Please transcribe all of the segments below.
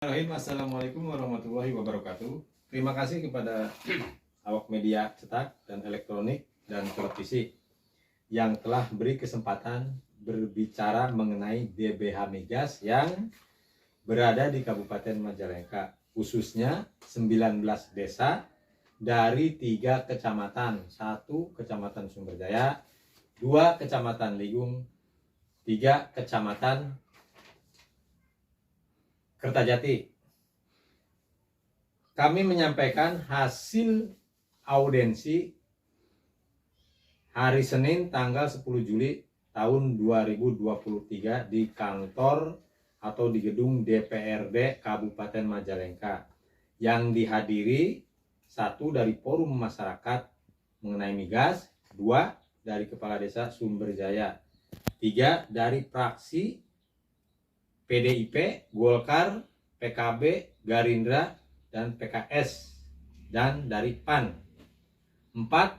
Assalamualaikum warahmatullahi wabarakatuh. Terima kasih kepada awak media cetak dan elektronik dan televisi yang telah beri kesempatan berbicara mengenai DBH Migas yang berada di Kabupaten Majalengka, khususnya 19 desa dari 3 kecamatan, 1 Kecamatan Sumberjaya, 2 Kecamatan Ligung, 3 Kecamatan Kertajati. Kami menyampaikan hasil audensi hari Senin tanggal 10 Juli tahun 2023 di kantor atau di gedung DPRD Kabupaten Majalengka yang dihadiri 1 dari forum masyarakat mengenai migas, 2 dari Kepala Desa Sumberjaya, 3 dari fraksi PDIP, Golkar, PKB, Gerindra, dan PKS, dan dari PAN, 4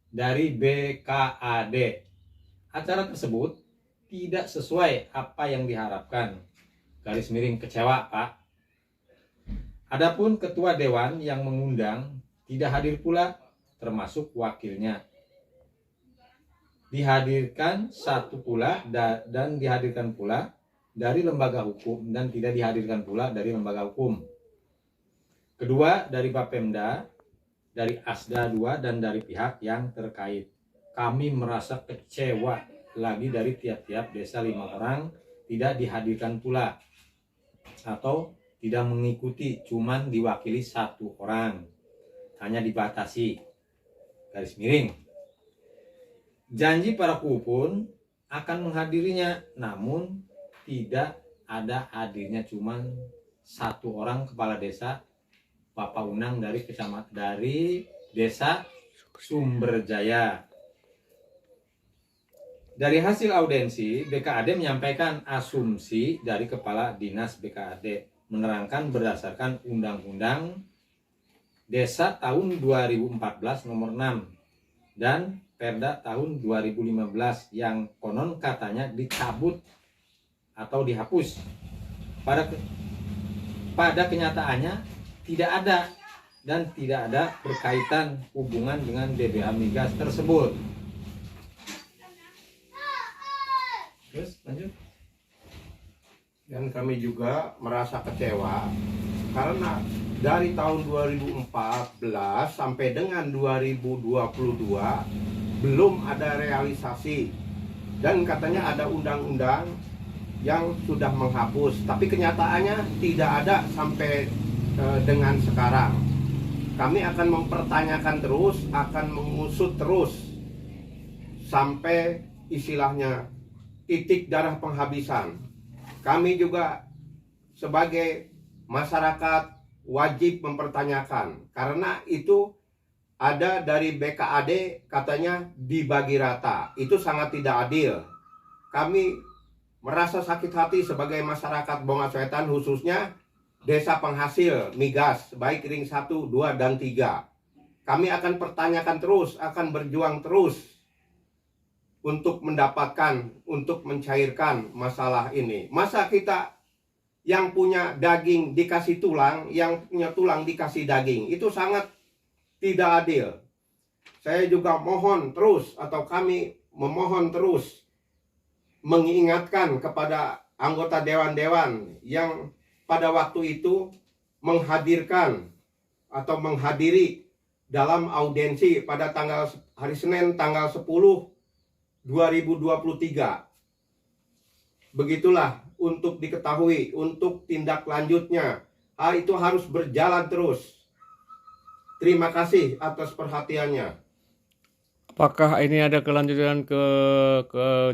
dari BKAD. Acara tersebut tidak sesuai apa yang diharapkan. Garis miring kecewa, Pak. Adapun ketua dewan yang mengundang tidak hadir pula, termasuk wakilnya. Dihadirkan 1 pula dan dihadirkan pula dari lembaga hukum dan tidak dihadirkan pula dari lembaga hukum. Kedua dari Bapemda, dari Asda 2 dan dari pihak yang terkait. Kami merasa kecewa lagi dari tiap-tiap desa 5 orang tidak dihadirkan pula atau tidak mengikuti, cuman diwakili 1 orang. Hanya dibatasi. Garis miring. Janji para kupun akan menghadirinya, namun tidak ada hadirnya, cuman 1 orang kepala desa, Bapak Unang dari desa Sumberjaya. Dari hasil audensi, BKAD menyampaikan asumsi dari Kepala Dinas BKAD menerangkan berdasarkan Undang-Undang Desa tahun 2014 nomor 6 dan Perda tahun 2015 yang konon katanya dicabut atau dihapus. Pada kenyataannya tidak ada dan tidak ada berkaitan hubungan dengan DBH Migas tersebut. Terus lanjut. Dan kami juga merasa kecewa karena dari tahun 2014 sampai dengan 2022 belum ada realisasi, dan katanya ada undang-undang yang sudah menghapus, tapi kenyataannya tidak ada sampai dengan sekarang. Kami akan mempertanyakan terus, akan mengusut terus sampai istilahnya titik darah penghabisan. Kami juga sebagai masyarakat wajib mempertanyakan, karena itu ada dari BKAD katanya dibagi rata. Itu sangat tidak adil. Kami merasa sakit hati sebagai masyarakat Bongasoetan, khususnya desa penghasil migas baik ring 1, 2, dan 3. Kami akan pertanyakan terus, akan berjuang terus untuk mendapatkan, untuk mencairkan masalah ini. Masa kita yang punya daging dikasih tulang, yang punya tulang dikasih daging? Itu sangat tidak adil. Saya juga mohon terus, atau kami memohon terus, mengingatkan kepada anggota dewan-dewan yang pada waktu itu menghadirkan atau menghadiri dalam audensi pada hari Senin tanggal 10 2023. Begitulah untuk diketahui, untuk tindak lanjutnya itu harus berjalan terus. Terima kasih atas perhatiannya. Apakah ini ada kelanjutan ke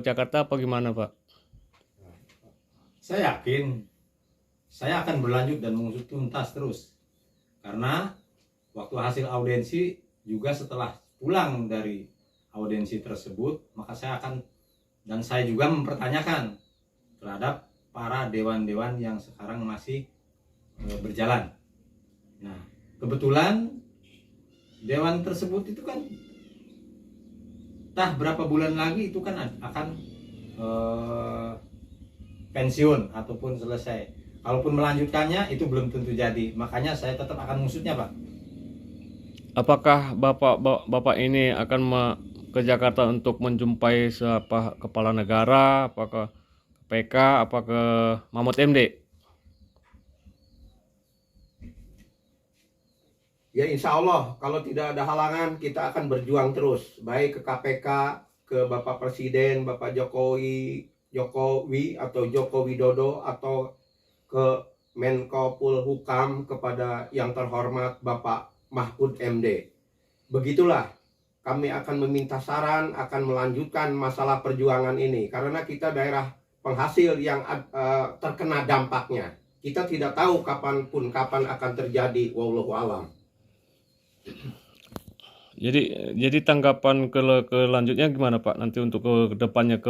Jakarta apa gimana, Pak? Saya yakin saya akan berlanjut dan mengusut tuntas terus. Karena waktu hasil audensi juga setelah pulang dari audensi tersebut, maka saya juga mempertanyakan terhadap para dewan-dewan yang sekarang masih berjalan. Nah, kebetulan dewan tersebut itu kan berapa bulan lagi itu kan akan pensiun ataupun selesai. Kalaupun melanjutkannya itu belum tentu jadi. Makanya saya tetap akan mengusutnya, Pak. Apakah Bapak ini akan ke Jakarta untuk menjumpai siapa kepala negara, apakah PK, apakah Mahfud MD? Ya insya Allah kalau tidak ada halangan kita akan berjuang terus, baik ke KPK, ke Bapak Presiden, Bapak Jokowi atau Joko Widodo, atau ke Menko Polhukam, kepada yang terhormat Bapak Mahfud MD. Begitulah kami akan meminta saran, akan melanjutkan masalah perjuangan ini, karena kita daerah penghasil yang terkena dampaknya. Kita tidak tahu kapan akan terjadi, wallahu alam. Jadi tanggapan kelanjutnya gimana Pak nanti untuk ke depannya ke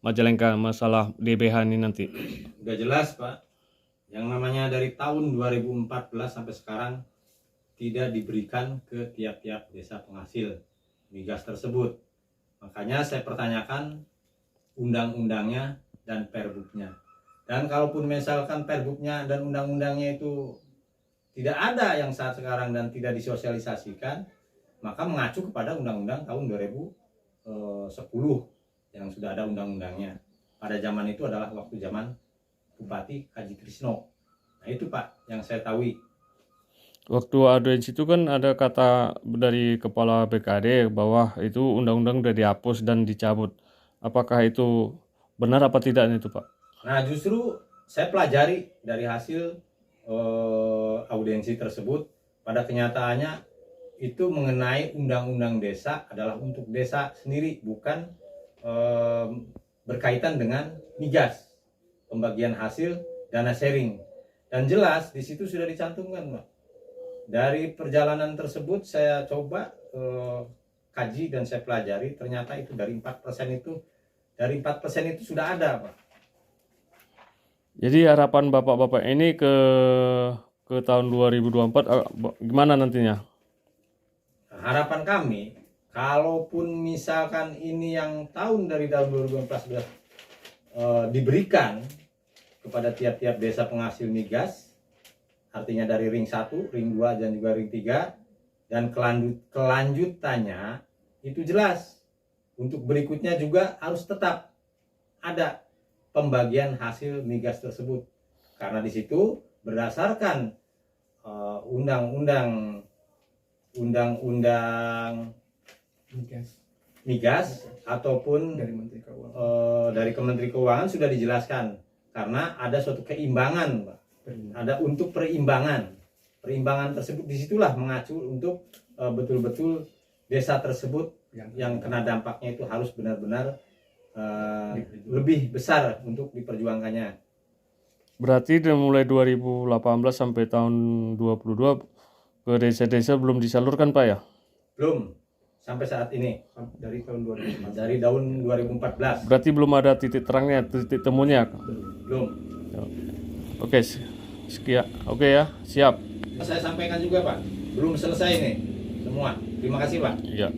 Majalengka masalah DBH ini nanti? Udah jelas, Pak. Yang namanya dari tahun 2014 sampai sekarang tidak diberikan ke tiap-tiap desa penghasil migas tersebut. Makanya saya pertanyakan undang-undangnya dan perbuknya. Dan kalaupun misalkan perbuknya dan undang-undangnya itu tidak ada yang saat sekarang dan tidak disosialisasikan, maka mengacu kepada undang-undang tahun 2010 yang sudah ada undang-undangnya. Pada zaman itu adalah waktu zaman Bupati Haji Trisno. Nah itu Pak yang saya tahu. Waktu audiensi itu kan ada kata dari Kepala BKD bahwa itu undang-undang udah dihapus dan dicabut. Apakah itu benar apa tidak itu Pak? Nah justru saya pelajari dari hasil audiensi tersebut, pada kenyataannya itu mengenai undang-undang desa adalah untuk desa sendiri, bukan berkaitan dengan migas, pembagian hasil, dana sharing. Dan jelas di situ sudah dicantumkan, Pak. Dari perjalanan tersebut saya coba kaji dan saya pelajari, ternyata itu dari 4% itu sudah ada, Pak. Jadi harapan Bapak-bapak ini ke tahun 2024 gimana nantinya? Harapan kami, kalaupun misalkan ini yang dari tahun 2014 diberikan kepada tiap-tiap desa penghasil migas, artinya dari ring 1, ring 2, dan juga ring 3, dan kelanjutannya itu jelas. Untuk berikutnya juga harus tetap ada pembagian hasil migas tersebut, karena di situ berdasarkan undang-undang migas ataupun dari Kementerian Keuangan sudah dijelaskan, karena ada suatu keimbangan, Pak. Ada untuk perimbangan tersebut, disitulah mengacu untuk betul-betul desa tersebut yang kena dampaknya itu harus benar-benar lebih besar untuk diperjuangkannya. Berarti dari mulai 2018 sampai tahun 2022 ke desa-desa belum disalurkan Pak ya? Belum sampai saat ini, dari tahun 2014. Berarti belum ada titik terangnya, titik temunya? Belum. Oke, sekian. Oke ya, siap. Saya sampaikan juga Pak, belum selesai nih semua. Terima kasih Pak. Iya.